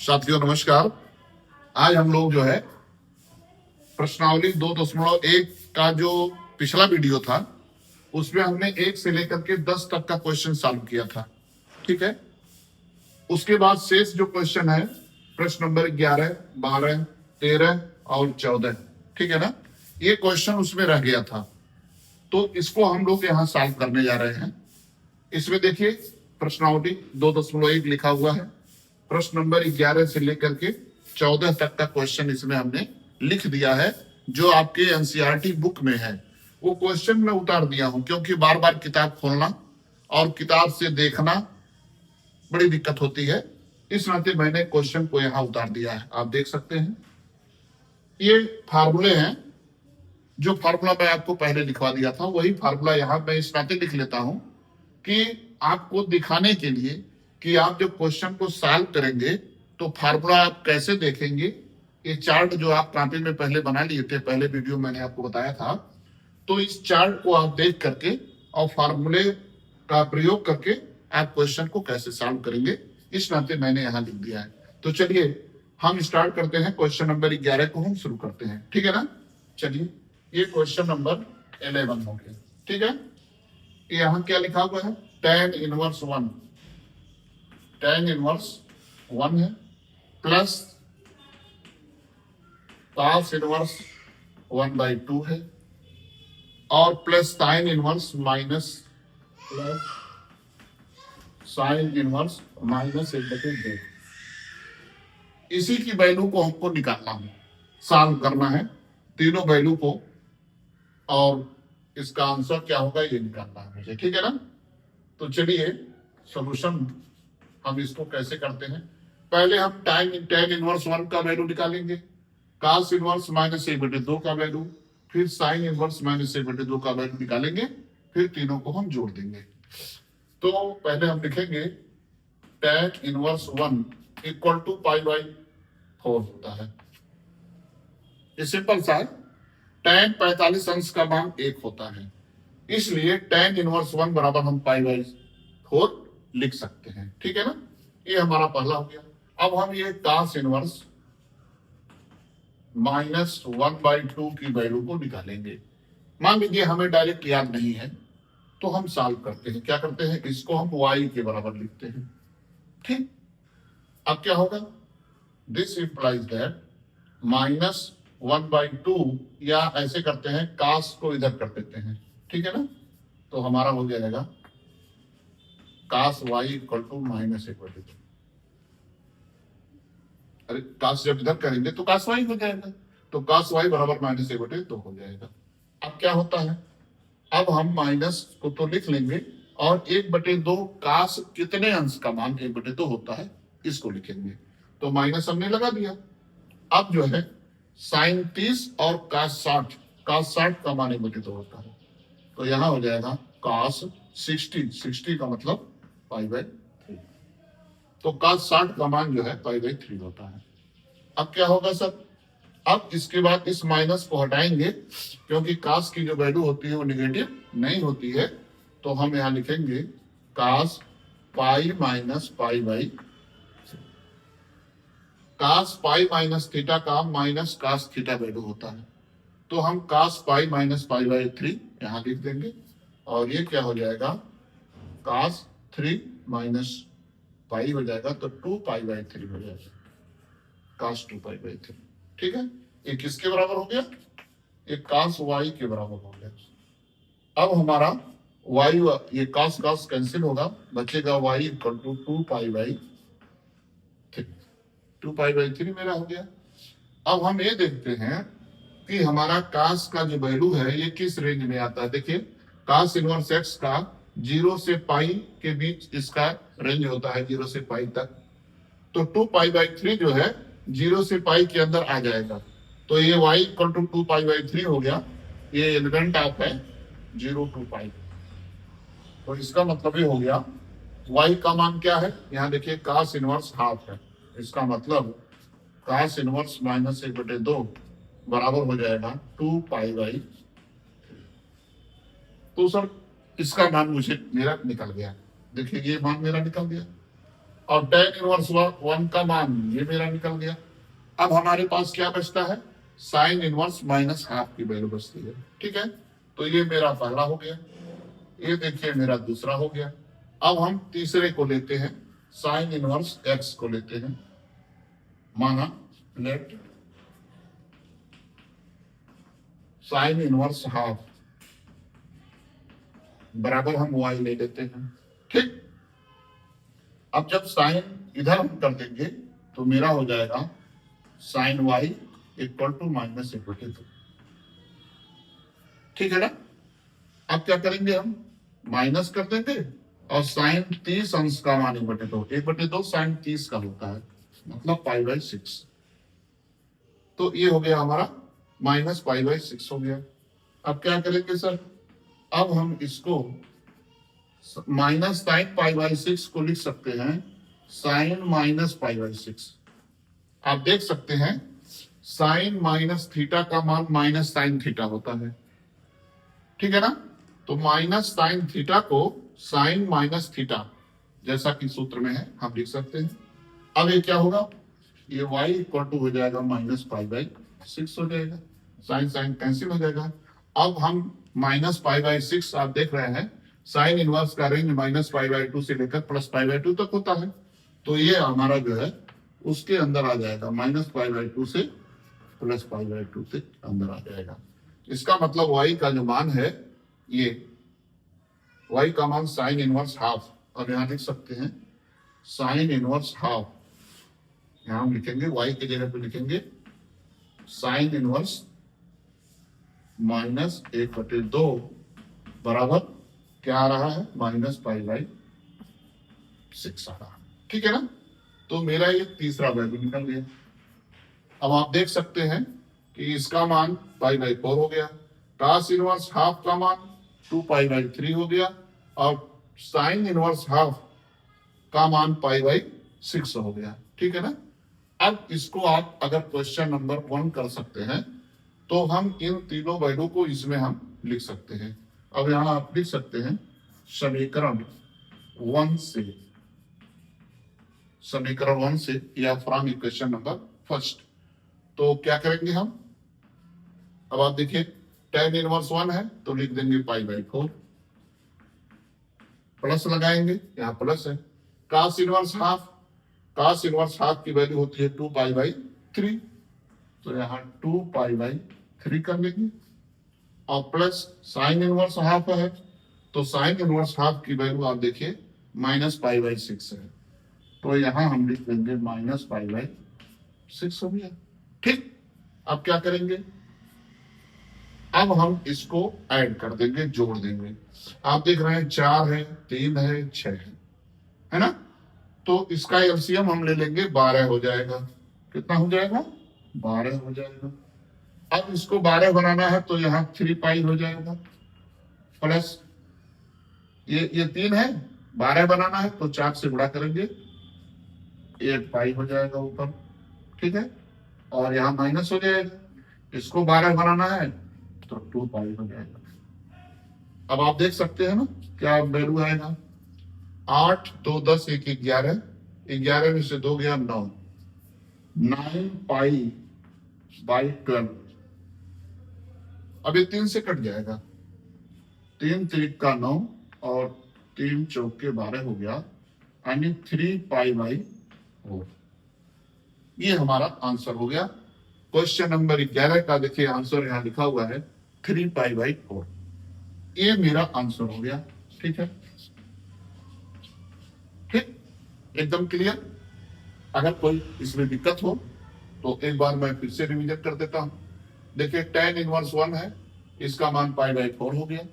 साथियों नमस्कार। आज हम लोग जो है प्रश्नावली 2.1 का जो पिछला वीडियो था उसमें हमने 1 से लेकर के 10 तक का क्वेश्चन सॉल्व किया था। ठीक है, उसके बाद शेष जो क्वेश्चन है प्रश्न नंबर 11, 12, 13 और 14, ठीक है ना, ये क्वेश्चन उसमें रह गया था, तो इसको हम लोग यहाँ सॉल्व करने जा रहे हैं। इसमें देखिए प्रश्नावली 2.1 लिखा हुआ है, प्रश्न नंबर 11 से लेकर के 14 तक का क्वेश्चन इसमें हमने लिख दिया है। जो आपके एनसीईआरटी बुक में है वो क्वेश्चन मैं उतार दिया हूं, क्योंकि बार बार किताब खोलना और किताब से देखना बड़ी दिक्कत होती है, इस नाते मैंने क्वेश्चन को यहाँ उतार दिया है। आप देख सकते हैं ये फार्मूले हैं, जो फार्मूला मैं आपको पहले लिखवा दिया था वही फार्मूला यहाँ मैं इस नाते लिख लेता हूं कि आपको दिखाने के लिए कि आप जब क्वेश्चन को सॉल्व करेंगे तो फार्मूला आप कैसे देखेंगे। ये चार्ट जो आप कॉपी में पहले बना लिए थे, पहले वीडियो मैंने आपको बताया था, तो इस चार्ट को आप देख करके और फार्मूले का प्रयोग करके आप क्वेश्चन को कैसे सॉल्व करेंगे, इस नाते मैंने यहाँ लिख दिया है। तो चलिए हम स्टार्ट करते हैं, क्वेश्चन नंबर 11 को हम शुरू करते हैं। ठीक है ना, चलिए ये क्वेश्चन नंबर 11 हो गया। ठीक है, यहाँ क्या लिखा हुआ है, tan इनवर्स 1, tan इनवर्स 1 है, प्लस cos इनवर्स 1/2 है, और plus sign inverse minus plus sign inverse minus 1/2। इसी की वैल्यू को हमको निकालना है, सॉल्व करना है तीनों वैल्यू को, और इसका आंसर क्या होगा ये निकालना है मुझे। ठीक है ना, तो चलिए सॉल्यूशन हम इसको कैसे करते हैं। पहले हम tan इनवर्स 1 का वैल्यू निकालेंगे, cos इनवर्स माइनस 1/2 का वैल्यू, फिर sin इनवर्स माइनस 1/2 का वैल्यू निकालेंगे, फिर तीनों को हम जोड़ देंगे। तो पहले हम लिखेंगे tan इनवर्स 1 इक्वल टू π/4 होता है। ये सिंपल सा है, tan 45 अंश का मान 1 होता है, इसलिए tan इनवर्स 1 बराबर हम π/4 लिख सकते हैं। ठीक है ना, ये हमारा पहला हो गया। अब हम ये cos इनवर्स माइनस 1/2 की वैल्यू को निकालेंगे। मान लीजिए हमें डायरेक्ट याद नहीं है तो हम सॉल्व करते हैं, क्या करते हैं, इसको हम y के बराबर लिखते हैं। ठीक, अब क्या होगा, दिस इंप्लाइज दैट माइनस 1/2, या ऐसे करते हैं cos को इधर कर देते हैं। ठीक है ना, तो हमारा हो जाएगा cos y equal to minus 1/2। अरे cos जब इधर करेंगे तो cos y हो जाएगा, तो cos y बराबर माइनस 1/2 हो जाएगा। अब क्या होता है, अब हम माइनस को तो लिख लेंगे, और 1/2 cos कितने अंश का मान 1/2 होता है इसको लिखेंगे, तो माइनस हमने लगा दिया। अब जो है sin 30 और cos 60 का मान 1/2 होता है, तो यहाँ हो जाएगा cos 60 का मतलब π/3, तो cos 60 का मान जो है π/3 होता है। अब क्या होगा सर, अब इसके बाद इस माइनस को हटाएंगे, क्योंकि cos की जो वैल्यू होती है वो निगेटिव नहीं होती है, तो हम यहाँ लिखेंगे cos π minus π/3, cos π minus theta का माइनस cos थीटा वैल्यू होता है, तो हम cos π माइनस π/3 यहाँ लिख देंगे, और ये क्या हो जाएगा cos 3 माइनस पाई हो जाएगा, तो 2π/3 हो जाएगा, cos 2π/3। ठीक है, ये किसके बराबर हो गया, ये cos y के बराबर हो गया। अब हमारा y, ये cos कैंसिल होगा, बचेगा y इक्वल टू 2π/3 मेरा हो गया। अब हम ये देखते हैं कि हमारा cos का जो वैल्यू है ये किस रेंज में आता है। देखिए cos इनवर्स x का 0 से पाई के बीच इसका रेंज होता है, 0 से पाई तक, तो 2π/3 जो है 0 से पाई के अंदर आ जाएगा, तो ये y इक्वल टू 2π/3 हो गया। ये एलिमेंट आप है 0 to π, तो इसका मतलब ये हो गया y का मान क्या है, यहाँ देखिए cos इनवर्स हाफ है, इसका मतलब cos इनवर्स माइनस 1/2 बराबर हो जाएगा 2π/3। तो सर इसका मान मुझे मेरा निकल गया, देखिए ये मान मेरा निकल गया। और tan इनवर्स 1 का मान ये मेरा निकल गया। अब हमारे पास क्या बचता है, साइन इनवर्स माइनस हाफ की वैल्यू बचती है। ठीक है, तो ये मेरा पहला हो गया, ये देखिए मेरा दूसरा हो गया। अब हम तीसरे को लेते हैं, साइन इनवर्स एक्स को लेते हैं। माना लेट साइन इनवर्स हाफ बराबर हम y ले लेते हैं। ठीक, अब जब साइन इधर हम कर देंगे तो मेरा हो जाएगा sine y equal to minus एक बटे दो। ठीक है ना, अब क्या करेंगे, हम माइनस कर देंगे और साइन 30 अंश का मान 1/2, 1/2 साइन 30 का होता है, मतलब π/6। तो ये हो गया हमारा माइनस π/6 हो गया। अब क्या करेंगे सर, अब हम इसको माइनस साइन π/6 को लिख सकते हैं साइन माइनस π/6। आप देख सकते हैं साइन माइनस थीटा का मान माइनस साइन थीटा होता है। ठीक है ना, तो माइनस साइन थीटा को साइन माइनस थीटा जैसा कि सूत्र में है हम लिख सकते हैं। अब ये क्या होगा, ये y इक्वल टू हो जाएगा माइनस π/6 हो जाएगा, साइन साइन कैंसिल हो जाएगा। अब हम माइनस π/6 आप देख रहे हैं साइन इनवर्स का रेंज माइनस π/2 से लेकर प्लस π/2 तक होता है, तो ये हमारा जो है उसके अंदर आ जाएगा, माइनस π/2 से प्लस π/2 से अंदर आ जाएगा। इसका मतलब y का जो मान है, ये y का मान साइन इनवर्स हाफ, अब यहां लिख सकते हैं साइन इनवर्स हाफ, यहां हम लिखेंगे y की जगह पे लिखेंगे साइन इनवर्स माइनस 1/2 बराबर क्या आ रहा है, माइनस π/6 आ रहा है। ठीक है ना, तो मेरा ये तीसरा वैल्यू निकल गया। अब आप देख सकते हैं कि इसका मान π/4 हो गया, cos इनवर्स हाफ का मान 2π/3 हो गया और साइन इनवर्स हाफ का मान π/6 हो गया। ठीक है ना, अब इसको आप अगर क्वेश्चन नंबर 1 कर सकते हैं तो हम इन तीनों वैल्यू को इसमें हम लिख सकते हैं। अब यहां आप लिख सकते हैं समीकरण 1 से, समीकरण 1 से या फ्रॉम इक्वेशन नंबर फर्स्ट। तो क्या करेंगे हम, अब आप देखिए tan इनवर्स 1 है तो लिख देंगे π/4, प्लस लगाएंगे, यहाँ प्लस है। cos inverse half, cos inverse half की वैल्यू होती है 2π/3, तो यहाँ 2π/3 कर लेंगे और प्लस साइन इनवर्स हाफ है तो साइन इनवर्स हाफ की वैल्यू आप देखिए माइनस π/6 है, तो यहां हम लिख देंगे माइनस π/6 हो गया। ठीक, अब क्या करेंगे, अब हम इसको ऐड कर देंगे, जोड़ देंगे। आप देख रहे हैं 4 है, 3 है, 6 है ना, तो इसका एलसीएम हम ले लेंगे 12 हो जाएगा। कितना हो जाएगा, 12 हो जाएगा। अब इसको 12 बनाना है तो यहाँ 3π हो जाएगा, प्लस ये 3 है, 12 बनाना है तो 4 से गुणा करेंगे, 8π हो जाएगा ऊपर। ठीक है, और यहाँ माइनस हो जाएगा, इसको 12 बनाना है तो 2π हो जाएगा। अब आप देख सकते हैं ना क्या वैल्यू आएगा, 8 2 10 1 11, 11 में से 2 गया 9, 9π/12। अब ये 3 से कट जाएगा, 3 3 का 9 और 3 चौके 12 हो गया, यानी 3π/4। ये हमारा आंसर हो गया। क्वेश्चन नंबर 11 का देखिए आंसर यहाँ लिखा हुआ है 3π/4, ये मेरा आंसर हो गया। ठीक है, ठीक, एकदम क्लियर। अगर कोई इसमें दिक्कत हो तो एक बार मैं फिर से रिवीजन कर देता हूं। देखिए tan इनवर्स 1 है, इसका मान π/4 हो गया।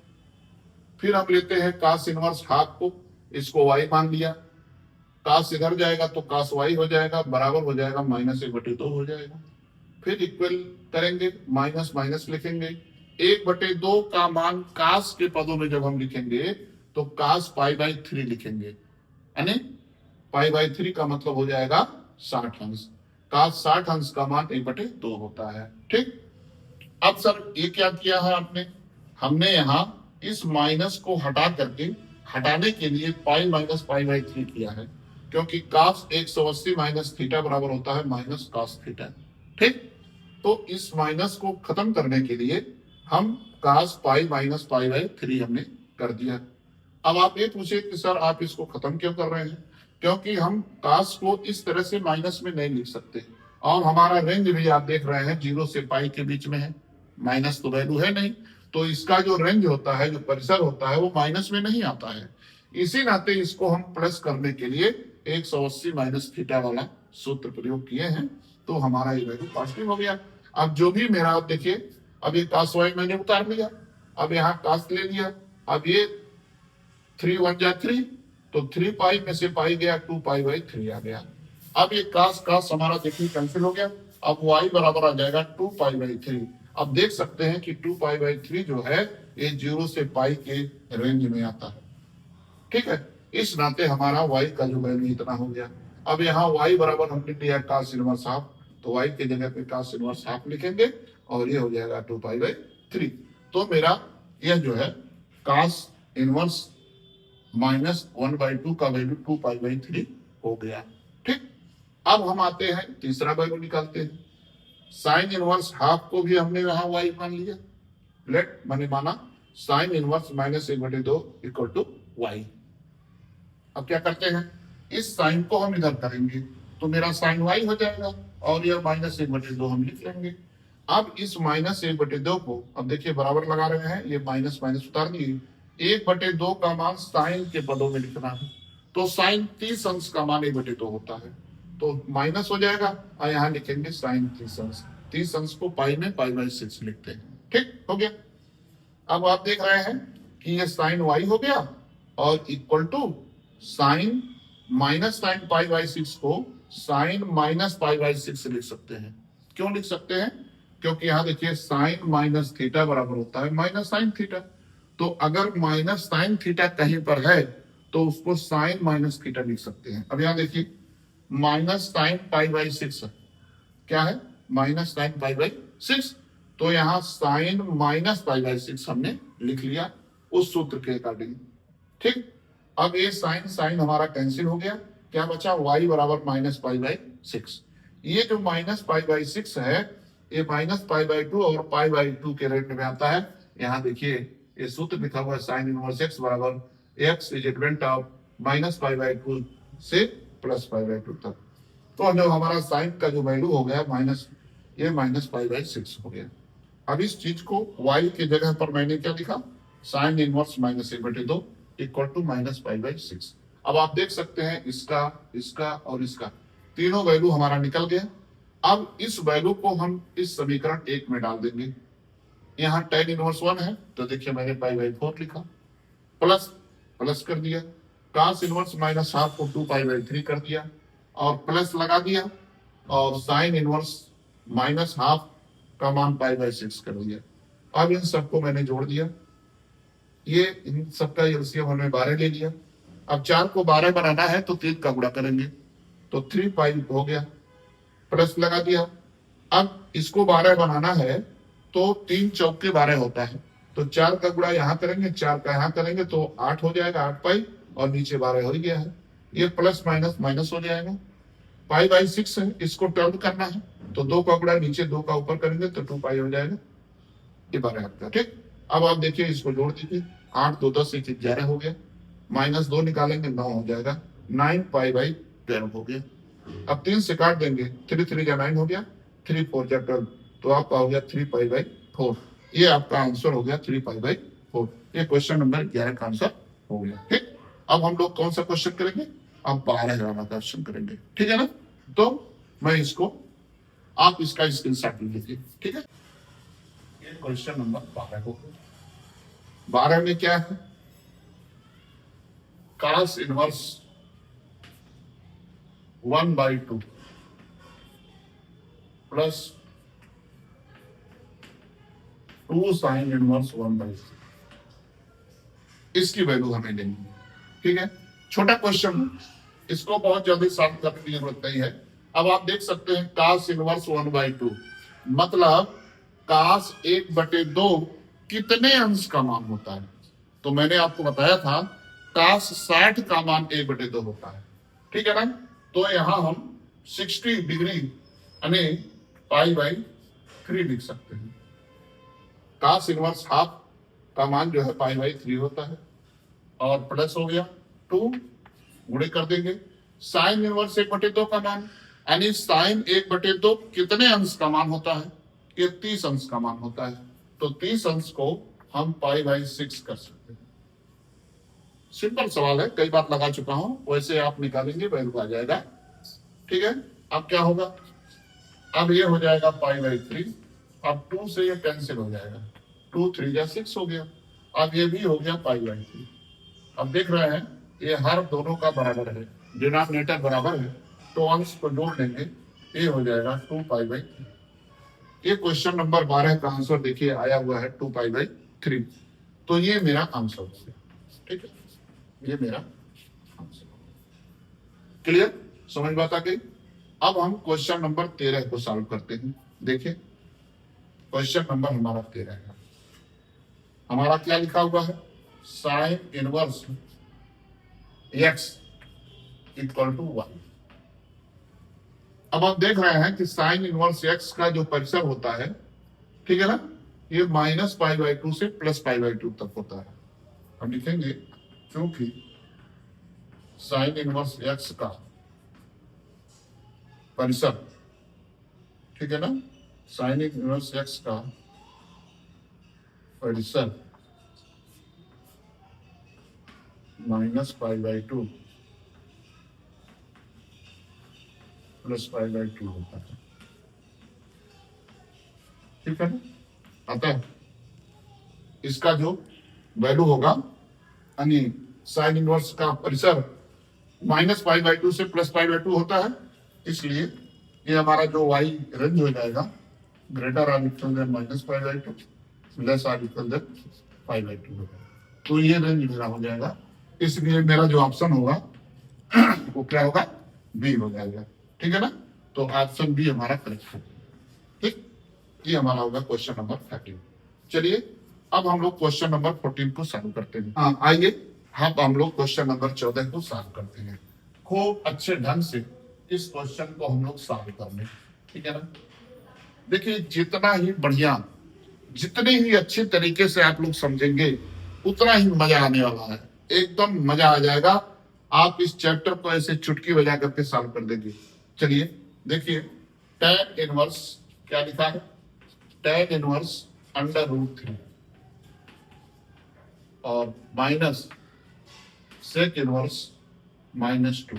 फिर हम लेते हैं cos इनवर्स हाफ को, इसको y मान लिया, cos इधर जाएगा तो cos y हो जाएगा, बराबर हो जाएगा माइनस 1/2 हो जाएगा। फिर इक्वल करेंगे, माइनस माइनस लिखेंगे, 1/2 का मान cos के पदों में जब हम लिखेंगे तो cos π/3 लिखेंगे, यानी π/3 का मतलब हो जाएगा 60 अंश, cos 60 अंश का मान 1/2 होता है। ठीक, अब सर ये क्या किया है आपने, हमने यहाँ इस माइनस को हटा करके, हटाने के लिए π - π/3 किया है, क्योंकि cos 180 माइनस थीटा बराबर होता है माइनस cos थीटा। ठीक, तो इस माइनस को खत्म करने के लिए हम cos pi minus pi by 3 हमने कर दिया। अब आप ये पूछे कि सर आप इसको खत्म क्यों कर रहे हैं? क्योंकि हम cos को इस तरह से माइनस में नहीं लिख सकते, और हमारा रेंज भी आप देख रहे हैं 0 से पाई के बीच में है, माइनस तो वैल्यू है नहीं, तो इसका जो रेंज होता है, जो परिसर होता है, वो माइनस में नहीं आता है। इसी नाते इसको हम प्लस करने के लिए 180 माइनस थीटा वाला सूत्र प्रयोग किए हैं, तो हमारा ये वैल्यू पॉजिटिव हो गया। अब जो भी मेरा, आप देखिए, अब ये cos y मैंने उतार लिया, अब यहाँ cos ले लिया, अब ये 3 1 जा 3, तो 3 पाई में से पाई गया, 2 पाई बाई 3 आ गया। अब ये cos हमारा देखिए कैंसिल हो गया, अब y बराबर आ जाएगा 2 पाई बाई 3। अब देख सकते हैं कि 2 पाई बाई 3 जो है ये 0 से पाई के रेंज में आता है। ठीक है, इस नाते हमारा y का जो वैल्यू इतना हो गया। अब यहाँ y बराबर हमने लिया cos इनवर्स हाफ, तो y के जगह पे cos इनवर्स हाफ लिखेंगे और ये हो जाएगा 2 पाई बाई 3। तो मेरा यह जो है cos इनवर्स माइनस 1/2 का वैल्यू 2 पाई बाई 3 हो गया। ठीक, अब हम आते हैं तीसरा वैल्यू निकालते हैं। साइन इनवर्स हाफ को भी हमने यहाँ y मान लिया, लेट मैंने माना sine inverse minus 1/2 equal to y। अब क्या करते हैं, इस साइन को हम इधर करेंगे तो मेरा साइन y हो जाएगा, और यह माइनस 1/2 हम लिख लेंगे। अब इस माइनस 1/2 को, अब देखिए बराबर लगा रहे हैं, ये माइनस माइनस उतार दिए, 1/2 का मान साइन के पदों में लिखना है, तो साइन 30 अंश का मान 1/2 होता है, तो माइनस हो जाएगा, और यहाँ लिखेंगे साइन 30 अंश। 30 अंश को पाई में पाई बाई 6 लिखते हैं। ठीक हो गया। अब आप देख रहे हैं कि ये साइन y हो गया, और equal to sine minus sine pi by 6 को साइन माइनस पाई बाई 6 लिख सकते हैं। क्यों लिख सकते हैं? क्योंकि यहाँ देखिए साइन माइनस थीटा बराबर होता है माइनस साइन थीटा, तो अगर माइनस साइन थीटा कहीं पर है तो उसको साइन माइनस थीटा लिख सकते हैं। अब यहाँ देखिए माइनस साइन पाई बाई 6 क्या है, माइनस साइन पाई बाई 6, तो यहाँ साइन माइनस पाई बाई 6 हमने लिख लिया उस सूत्र के अकॉर्डिंग। ठीक, अब ये साइन साइन हमारा कैंसिल हो गया, क्या बचा, y बराबर माइनस पाई बाई 6। ये जो माइनस पाई बाई 6 है, ये माइनस पाई बाई 2 और पाई बाई 2 के रेट में आता है। यहाँ देखिए ये सूत्र लिखा हुआ है साइन इनवर्स x बराबर x is equal of minus pi by 2 से प्लस पाई बाई 2 तक। तो जो हमारा साइन का जो वैल्यू हो गया माइनस, ये माइनस पाई बाई 6 हो गया। अब इस चीज को y के जगह पर मैंने क्या लिखा, sine inverse minus 1/2 equal to minus pi by 6। अब आप देख सकते हैं इसका, इसका और इसका तीनों वैल्यू हमारा निकल गया। अब इस वैल्यू को हम इस समीकरण 1 में डाल देंगे। यहाँ tan इनवर्स 1 है, तो देखिए मैंने पाई बाई 4 लिखा, प्लस प्लस कर दिया, cos इनवर्स माइनस हाफ को 2 पाई बाई 3 कर दिया, और प्लस लगा दिया, और साइन इनवर्स माइनस हाफ का मान पाई बाई 6 कर दिया। अब इन सबको मैंने जोड़ दिया, ये इन सबका एलसीएम हमने 12 ले लिया। अब 4 को 12 बनाना है तो 3 का गुणा करेंगे, तो 3 पाई हो गया, प्लस लगा दिया। अब इसको 12 बनाना है तो 3 चौके 12 होता है, तो 4 का गुणा यहाँ करेंगे, 4 का यहाँ करेंगे तो 8 हो जाएगा, 8 पाई, और नीचे 12 हो गया है। ये प्लस माइनस माइनस हो जाएगा, पाई बाई 6 है, इसको टर्न करना है तो 2 का गुणा नीचे 2 का ऊपर करेंगे तो 2 पाई हो जाएगा, ये 12 आपका। ठीक, अब आप देखिए इसको जोड़ दीजिए, 8 2 10 1 11 हो गया, माइनस 2 निकालेंगे 9 हो जाएगा, 9 पाई बाई 12 हो गया। अब 3 से काट देंगे, 3 3 जा 9 हो गया, 3 4 जा 12, तो आपका हो गया 3 पाई बाई 4। ये आपका आंसर हो गया 3 पाई बाई 4। ये क्वेश्चन नंबर 11 का आंसर हो गया। ठीक, अब हम लोग कौन सा क्वेश्चन करेंगे, अब 12 वाला क्वेश्चन करेंगे। ठीक है ना, तो मैं इसको, आप इसका स्क्रीनशॉट लीजिए। ठीक है, ये क्वेश्चन नंबर 12 हो गया। 12 में क्या है, cos inverse 1/2 plus 2 sine inverse 1/6, इसकी वैल्यू हमें लेनी है। ठीक है, छोटा क्वेश्चन, इसको बहुत जल्दी सॉल्व करने की जरूरत नहीं है। अब आप देख सकते हैं cos इनवर्स 1/2 मतलब cos 1/2 कितने अंश का मान होता है, तो मैंने आपको बताया था cos 60 का मान 1/2 होता है, ठीक है ना। तो यहां हम 60 डिग्री यानी π/3 लिख सकते हैं। cos इनवर्स हाफ का मान जो है π/3 होता है और प्लस हो गया 2 गुणे कर देंगे। साइन इनवर्स 1/2 का मान यानी साइन 1/2 कितने अंश का मान होता है? ये 30 अंश का मान होता है। तो 30 अंश को हम π/6 कर सकते हैं। सिंपल सवाल है, कई बार लगा चुका हूं, वैसे आप निकालेंगे वैल्यू आ जाएगा। ठीक है, अब क्या होगा? अब ये हो जाएगा π/3। अब 2 से ये कैंसिल हो जाएगा, 2 3 या 6 हो गया। अब ये भी हो गया π/3। अब देख रहे हैं ये हर दोनों का बराबर है, डिनोमिनेटर बराबर है, तो अंश को जोड़ लेंगे, ये हो जाएगा 2π/3। ये क्वेश्चन नंबर 12 का आंसर देखिए आया हुआ है 2π/3। तो ये मेरा आंसर हो गया। ठीक है, ये मेरा आंसर। क्लियर, समझ बात आ गई। अब हम क्वेश्चन नंबर 13 को सॉल्व करते हैं। देखिए क्वेश्चन नंबर हमारा 13 है। हमारा क्या लिखा हुआ है? Sine inverse x equal to 1। अब आप देख रहे हैं कि साइन इनवर्स x का जो परिसर होता है, ठीक है ना, ये -π/2 से +π/2 तक होता है। हम लिखेंगे क्योंकि साइन इनवर्स x का परिसर, ठीक है ना, साइन इनवर्स x का परिसर -π/2 +π/2 होता है। ठीक है ना, अतः इसका जो वैल्यू होगा यानी साइन इनवर्स का परिसर -π/2 से +π/2 होता है, इसलिए ये हमारा जो y रेंज हो जाएगा greater or equal than -π/2 less or equal than π/2 होगा। तो ये रेंज मेरा हो जाएगा, इसलिए मेरा जो ऑप्शन होगा वो क्या होगा? बी हो जाएगा। ठीक है ना, तो ऑप्शन बी हमारा करेक्ट होगा। ठीक, ये हमारा होगा क्वेश्चन नंबर 13। चलिए अब हम लोग क्वेश्चन नंबर 14 को सॉल्व करते हैं। हाँ आइए, हम लोग क्वेश्चन नंबर 14 को सॉल्व करते हैं। खूब अच्छे ढंग से इस क्वेश्चन को हम लोग सॉल्व कर लें। ठीक है ना, देखिए जितना ही बढ़िया, जितने ही अच्छे तरीके से आप लोग समझेंगे उतना ही मजा आने वाला है। एकदम मजा आ जाएगा। आप इस चैप्टर को ऐसे चुटकी बजा करके सॉल्व कर देंगे। चलिए देखिए, tan इनवर्स क्या लिखा है? tan इनवर्स √3 और माइनस sec इनवर्स -2,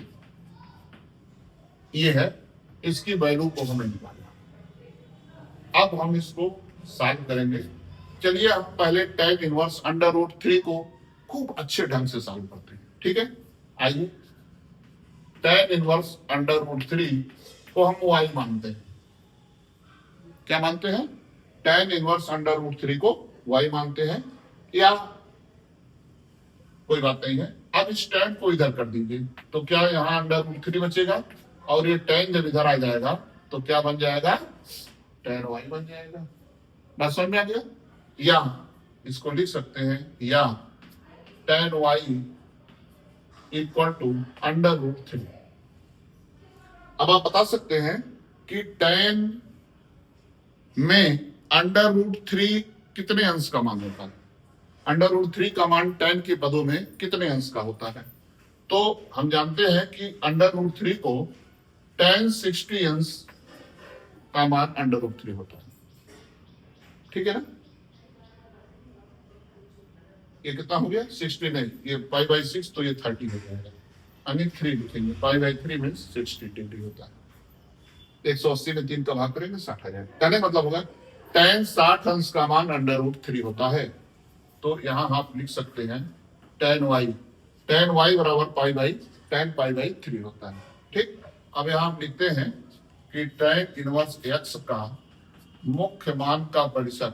ये है, इसकी वैल्यू को हमें निकालना। अब हम इसको सॉल्व करेंगे। चलिए हम पहले tan इनवर्स √3 को खूब अच्छे ढंग से सॉल्व करते हैं। ठीक है, आइए, tan इनवर्स √3 को हम y मानते हैं। क्या मानते हैं? tan इनवर्स √3 को y मानते हैं, या कोई बात नहीं है। अब इस tan को इधर कर दीजिए, तो क्या यहाँ √3 बचेगा, और ये tan जब इधर आ जाएगा तो क्या बन जाएगा? tan y बन जाएगा। बात समझ में आ गया? या इसको लिख सकते हैं, या tan y इक्वल टू √3। अब आप बता सकते हैं कि tan में √3 कितने अंश का मान होता है? √3 का मान tan के पदों में कितने अंश का होता है? तो हम जानते हैं कि √3 को tan 60 अंश का मान √3 होता है। ठीक है ना, ये कितना हो गया? 60 नहीं, ये π/6, तो ये 30 हो जाएगा, यानी 3 लिखेंगे। π/3 मीन्स 60 डिग्री होता है। 180 में 3 का भाग करेंगे 60 आ जाएगा। कहने मतलब होगा tan 60 अंश का मान √3 होता है। तो यहाँ आप लिख सकते हैं tan y बराबर tan π/3 होता है। ठीक, अब यहाँ हम लिखते हैं कि tan इनवर्स x का मुख्य मान का परिसर,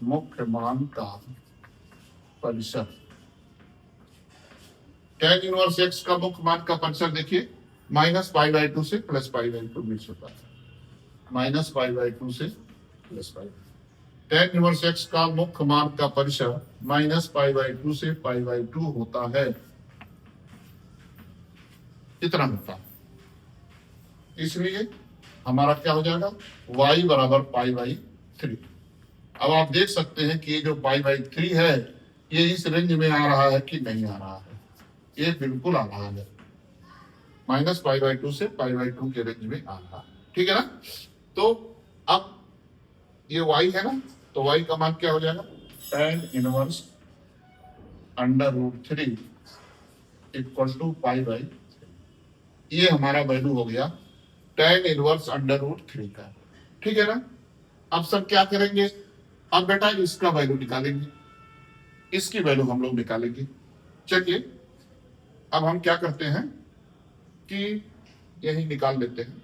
मुख्य मान का परिसर, tan इनवर्स x का मुख्य मान का परिसर देखिए -π/2 से +π/2 बीच होता है। -π/2 से +π। tan इनवर्स x का मुख्य मान का परिसर -π/2 से π/2 होता है। इतना होता है। इसलिए हमारा क्या हो जाएगा, y बराबर पाई बाई 3। अब आप देख सकते हैं कि ये जो पाई बाई 3 है ये इस रेंज में आ रहा है कि नहीं आ रहा है, ये बिल्कुल आ रहा है, माइनस पाई बाई 2 से पाई बाई 2 के रेंज में आ रहा है, ठीक है ना। तो अब ये y है ना, तो y का मान क्या हो जाएगा, tan inverse under root 3 equal to pi by, ये हमारा वैल्यू हो गया tan इनवर्स अंडर रूट 3 का, ठीक है ना। अब सर क्या करेंगे, अब बेटा इसका वैल्यू निकालेंगे, इसकी वैल्यू हम लोग निकालेंगे। चलिए अब हम क्या करते हैं कि यही निकाल लेते हैं,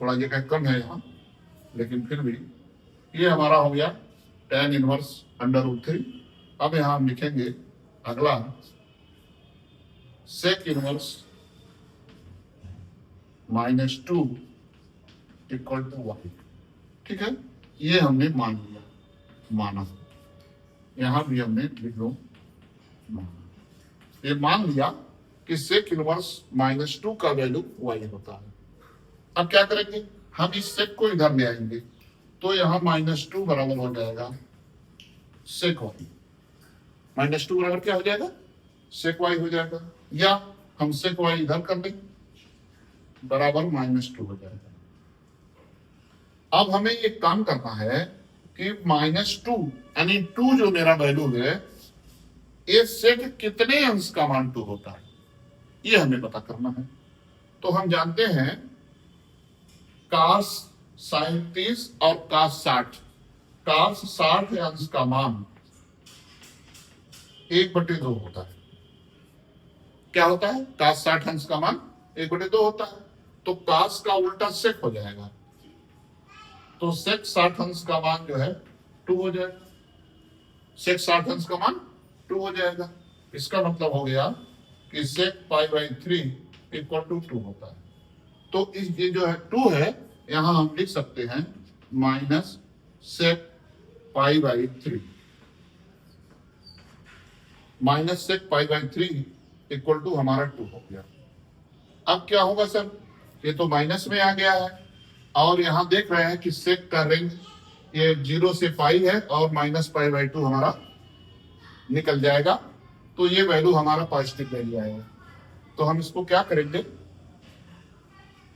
थोड़ा जगह कम है यहाँ, लेकिन फिर भी ये हमारा हो गया tan इनवर्स अंडर रूट 3। अब यहाँ हम लिखेंगे अगला sec इनवर्स -2 इक्वल टू 1, ठीक है। ये हमने मान लिया, माना, यहां भी हमने लिख लो माना, ये मान लिया कि sec इनवर्स -2 का वैल्यू y होता है। अब क्या करेंगे, हम इस sec को इधर ले आएंगे, तो यहाँ -2 बराबर हो जाएगा sec y, -2 बराबर क्या हो जाएगा, sec y हो जाएगा, या हम sec y इधर कर दें बराबर -2 हो जाएगा। अब हमें एक काम करना है कि -2 यानी 2 जो मेरा वैल्यू है, ये सेक कितने अंश का मान 2 होता है, ये हमें पता करना है। तो हम जानते हैं cos 37 और cos 60, cos 60 अंश का मान 1/2 होता है। क्या होता है, cos 60 अंश का मान 1/2 होता है, तो cos का उल्टा sec हो जाएगा, तो sec 60 अंश का मान जो है 2 हो जाएगा, sec 60 अंश का मान 2 हो जाएगा। इसका मतलब हो गया कि sec pi by 3 equal to 2 होता है। तो इस ये जो है 2 है, यहां हम लिख सकते हैं minus sec pi by 3, minus sec pi by 3 equal to हमारा 2 हो गया। अब क्या होगा सर, ये तो माइनस में आ गया है, और यहां देख रहे हैं कि sec का रेंज ये 0 से पाई है और माइनस पाई बाई 2 हमारा निकल जाएगा, तो ये वैल्यू हमारा पॉजिटिव वैल्यू आएगा। तो हम इसको क्या करेंगे,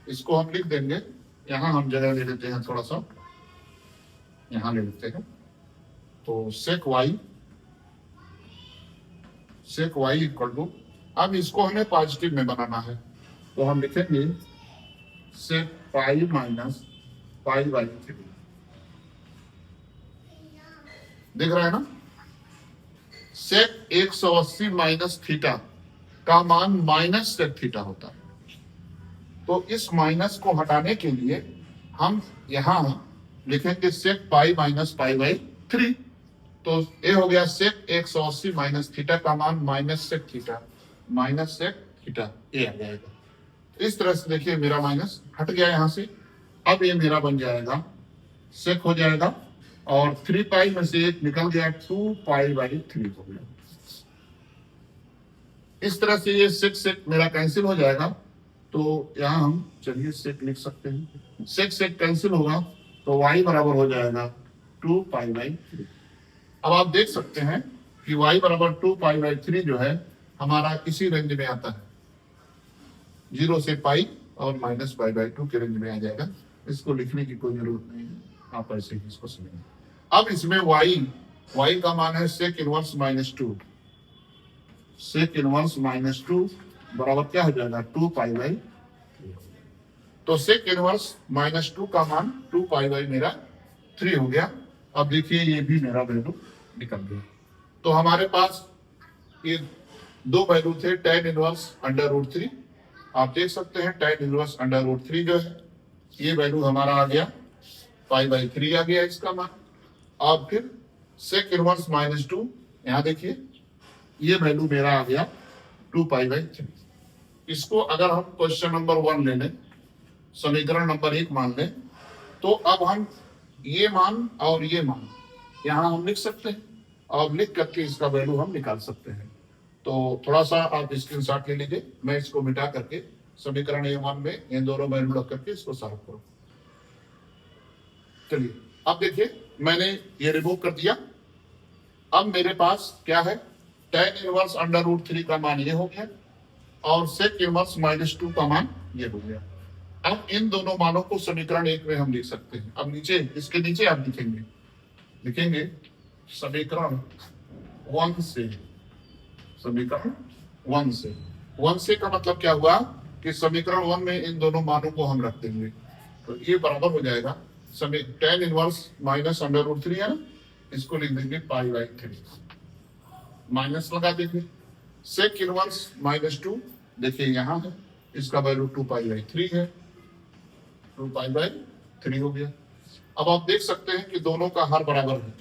इसको हम लिख देंगे, यहां हम जगह ले लेते हैं, थोड़ा सा यहां ले लेते हैं, तो sec y इक्वल टू, अब इसको हमें पॉजिटिव में बनाना है, तो हम लिखेंगे sec pi minus pi by 3, दिख रहा है ना। sec 180 माइनस थीटा का मान माइनस sec थीटा होता है, तो इस माइनस को हटाने के लिए हम यहां लिखेंगे sec pi minus pi by 3, तो ये हो गया sec 180 माइनस थीटा का मान minus sec theta, minus sec theta, ये आ जाएगा। इस तरह से देखिए मेरा माइनस हट गया यहां से, अब ये मेरा बन जाएगा sec हो जाएगा, और 3 पाई में से 1 निकल गया, 2 पाई बाई 3 हो गया। इस तरह से ये sec मेरा कैंसिल हो जाएगा, तो यहां हम चलिए sec लिख सकते हैं, sec कैंसिल होगा तो y बराबर हो जाएगा 2 पाई बाई 3। अब आप देख सकते हैं कि y बराबर 2 पाई बाई 3 जो है हमारा इसी रेंज में आता है, 0 से पाई और माइनस पाई बाई 2 के रेंज में आ जाएगा। इसको लिखने की कोई जरूरत नहीं है, आप ऐसे ही इसको समझेंगे। अब इसमें y का मान है sec इनवर्स -2, sec इनवर्स -2 बराबर क्या हो जाएगा, 2 पाई बाई, तो sec इनवर्स -2 का मान 2 पाई बाई मेरा 3 हो गया। अब देखिए ये भी मेरा वैल्यू निकल गया। तो हमारे पास ये दो वैल्यू थे, tan इनवर्स अंडर रूट 3, आप देख सकते हैं tan इनवर्स अंडर रूट 3 जो है ये वैल्यू हमारा आ गया पाई बाई 3 आ गया इसका मान। और फिर sec इनवर्स -2, यहां देखिए ये वैल्यू मेरा आ गया 2 पाई बाई 3। इसको अगर हम क्वेश्चन नंबर 1 ले लें, समीकरण नंबर 1 मान लें, तो अब हम ये मान और ये मान यहां हम लिख सकते हैं, और लिख करके इसका वैल्यू हम निकाल सकते हैं। तो थोड़ा सा आप स्क्रीनशॉट ले लीजिए, मैं इसको मिटा करके समीकरण A1 में इन दोनों वैल्यू रख करके इसको सॉल्व करो। चलिए अब देखिए, मैंने ये रिमूव कर दिया। अब मेरे पास क्या है, tan इनवर्स अंडर रूट 3 का मान ये हो गया और sec इनवर्स -2 का मान ये हो गया। अब इन दोनों मानों को समीकरण 1 में हम लिख सकते हैं। अब नीचे, इसके नीचे आप लिखेंगे समीकरण 1 से, समीकरण 1 से का मतलब क्या हुआ कि समीकरण 1 में इन दोनों मानों को हम रख देंगे, तो ये बराबर हो जाएगा tan inverse minus under root 3 है ना, इसको लिख देंगे π/3, माइनस लगा देंगे। sec इनवर्स -2 देखिए यहाँ है, इसका वैल्यू 2π/3 है, 2π/3 हो गया। अब आप देख सकते हैं कि दोनों का हर बराबर है,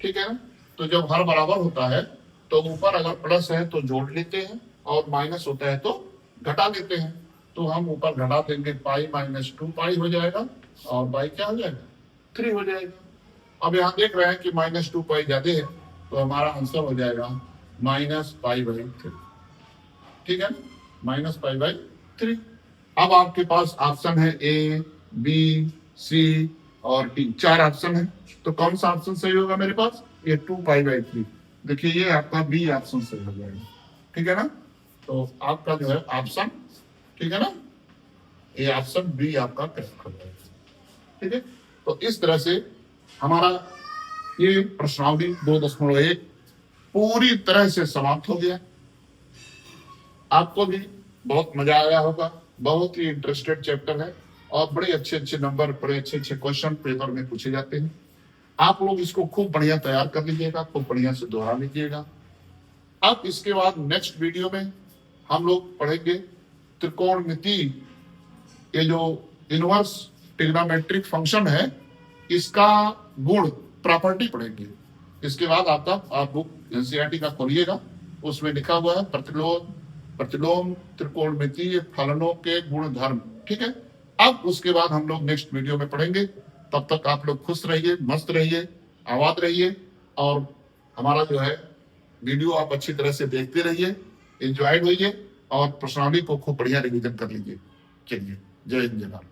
ठीक है ना। तो जब हर बराबर होता है तो ऊपर अगर प्लस है तो जोड़ लेते हैं और माइनस होता है तो घटा लेते हैं। तो हम ऊपर घटा देंगे, π-2π हो जाएगा और बाई क्या हो जाएगा, 3 हो जाएगा। अब यहाँ देख रहे हैं कि -2π ज्यादा है, तो हमारा आंसर हो जाएगा -π/3, ठीक है, -π/3। अब आपके पास ऑप्शन है A, B, C और D, 4 ऑप्शन है। तो कौन सा ऑप्शन सही होगा मेरे पास, ये 2π/3। देखिए ये आपका बी ऑप्शन सही हो जाएगा, ठीक है ना। तो आपका जो है ऑप्शन, ठीक है ना, ये ऑप्शन बी आपका करेक्ट हो जाएगा, ठीक है। तो इस तरह से हमारा ये प्रश्नावली 2.1 पूरी तरह से समाप्त हो गया। आपको भी बहुत मजा आया होगा, बहुत ही इंटरेस्टेड चैप्टर है और बड़े अच्छे नंबर, बड़े अच्छे क्वेश्चन पेपर में पूछे जाते हैं। आप लोग इसको खूब बढ़िया तैयार कर लीजिएगा, खूब बढ़िया से दोहरा लीजिएगा। अब इसके बाद नेक्स्ट वीडियो में हम लोग पढ़ेंगे त्रिकोणमिति, ये जो इनवर्स ट्रिग्नोमेट्रिक फंक्शन है इसका गुण, प्रॉपर्टी पढ़ेंगे। इसके बाद आप बुक एनसीईआरटी का खोलिएगा, उसमें लिखा हुआ है प्रतिलोम त्रिकोणमितीय फलनों के गुण धर्म, ठीक है। अब उसके बाद हम लोग नेक्स्ट वीडियो में पढ़ेंगे। तब तक आप लोग खुश रहिए, मस्त रहिए, आबाद रहिए और हमारा जो है वीडियो आप अच्छी तरह से देखते रहिए, एंजॉयड होइए और प्रश्नावली को खूब बढ़िया रिवीजन कर लीजिए। चलिए, जय हिंद, जय भारत।